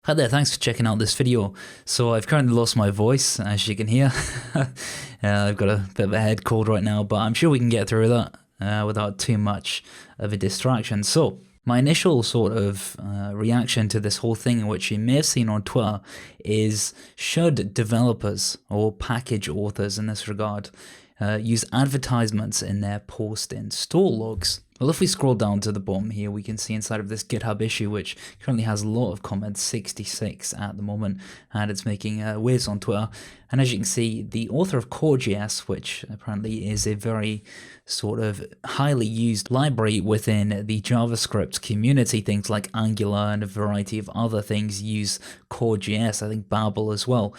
Hi there, thanks for checking out this video. So I've currently lost my voice, as you can hear. I've got a bit of a head cold right now, but I'm sure we can get through that without too much of a distraction. So my initial sort of reaction to this whole thing, which you may have seen on Twitter, is should developers or package authors in this regard use advertisements in their post install logs? Well, if we scroll down to the bottom here, we can see inside of this GitHub issue, which currently has a lot of comments, 66 at the moment, and it's making waves on Twitter. And as you can see, the author of Core.js, which apparently is a very sort of highly used library within the JavaScript community, things like Angular and a variety of other things use Core.js, I think Babel as well.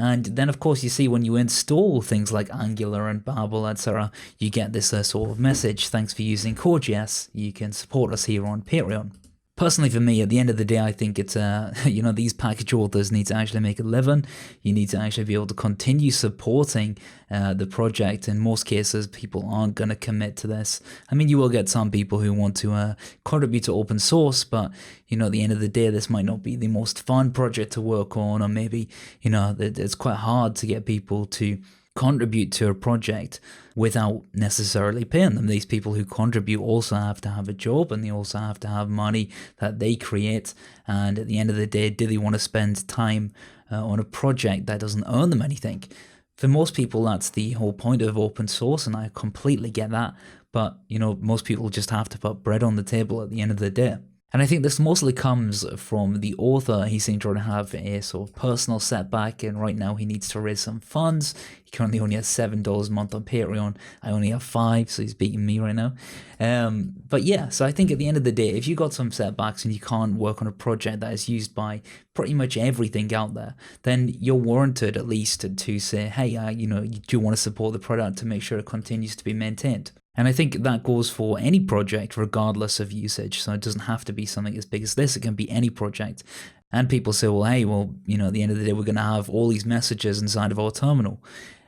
And then, of course, you see when you install things like Angular and Babel, etc., you get this sort of message: thanks for using Core.js, you can support us here on Patreon. Personally, for me, at the end of the day, I think it's, these package authors need to actually make a living. You need to actually be able to continue supporting the project. In most cases, people aren't going to commit to this. I mean, you will get some people who want to contribute to open source, but, at the end of the day, this might not be the most fun project to work on, or maybe, it's quite hard to get people to contribute to a project without necessarily paying them. These people who contribute also have to have a job, and they also have to have money that they create. And at the end of the day, do they want to spend time on a project that doesn't earn them anything? For most people, that's the whole point of open source, and I completely get that. But, most people just have to put bread on the table at the end of the day. And I think this mostly comes from the author. He seems to have a sort of personal setback, and right now he needs to raise some funds. He currently only has $7 a month on Patreon. I only have $5, so he's beating me right now. But yeah, so I think at the end of the day, if you got some setbacks and you can't work on a project that is used by pretty much everything out there, then you're warranted at least to say, hey, do you want to support the product to make sure it continues to be maintained? And I think that goes for any project regardless of usage. So it doesn't have to be something as big as this. It can be any project. And people say, well, hey, at the end of the day, we're going to have all these messages inside of our terminal.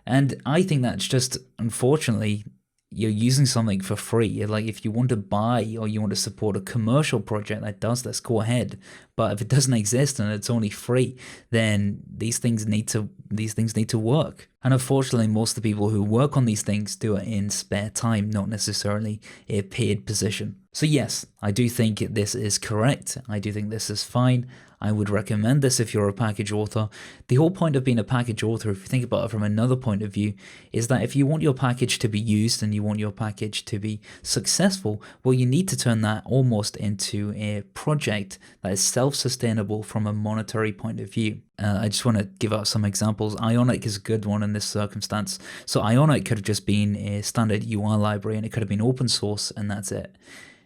And I think that's just, unfortunately, you're using something for free. Like, if you want to buy or you want to support a commercial project that does this, go ahead. But if it doesn't exist and it's only free, then these things need to work. And unfortunately, most of the people who work on these things do it in spare time, not necessarily a paid position. So yes, I do think this is correct. I do think this is fine. I would recommend this if you're a package author. The whole point of being a package author, if you think about it from another point of view, is that if you want your package to be used and you want your package to be successful, well, you need to turn that almost into a project that is self-sustainable from a monetary point of view. I just want to give out some examples. Ionic is a good one in this circumstance. So Ionic could have just been a standard UI library, and it could have been open source, and that's it.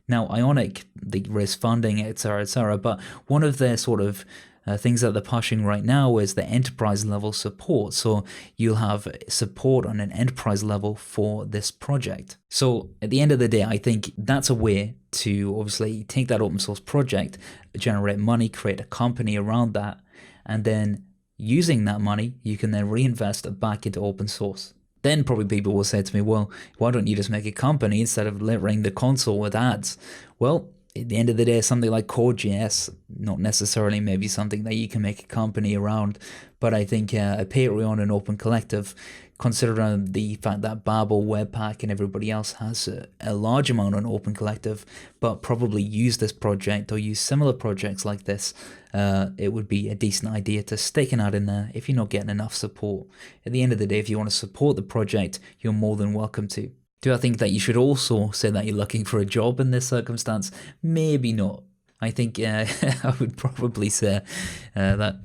Now, Ionic, they raise funding, etc., but one of their sort of things that they're pushing right now is the enterprise level support. So you'll have support on an enterprise level for this project. So at the end of the day, I think that's a way to obviously take that open source project, generate money, create a company around that, and then using that money, you can then reinvest it back into open source. Then probably people will say to me, well, why don't you just make a company instead of littering the console with ads? Well, at the end of the day, something like Core.js, not necessarily maybe something that you can make a company around, but I think a Patreon and Open Collective, considering the fact that Babel, Webpack, and everybody else has a large amount on Open Collective, but probably use this project or use similar projects like this, it would be a decent idea to stick an ad in there if you're not getting enough support. At the end of the day, if you want to support the project, you're more than welcome to. Do I think that you should also say that you're looking for a job in this circumstance? Maybe not. I think I would probably say that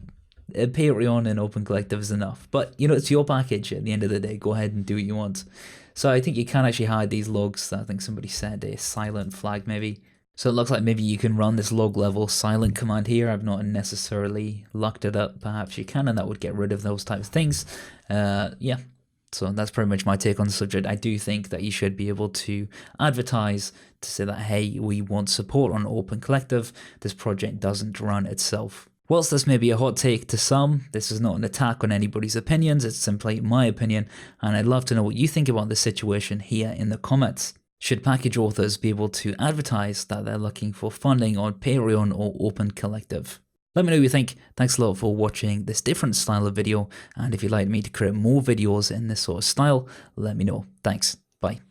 Patreon and Open Collective is enough. But, it's your package at the end of the day. Go ahead and do what you want. So I think you can actually hide these logs. I think somebody said a silent flag maybe. So it looks like maybe you can run this log level silent command here. I've not necessarily locked it up. Perhaps you can, and that would get rid of those types of things. Yeah. So that's pretty much my take on the subject. I do think that you should be able to advertise to say that, hey, we want support on Open Collective. This project doesn't run itself. Whilst this may be a hot take to some, this is not an attack on anybody's opinions. It's simply my opinion, and I'd love to know what you think about this situation here in the comments. Should package authors be able to advertise that they're looking for funding on Patreon or Open Collective? Let me know what you think. Thanks a lot for watching this different style of video, and if you'd like me to create more videos in this sort of style, let me know. Thanks. Bye.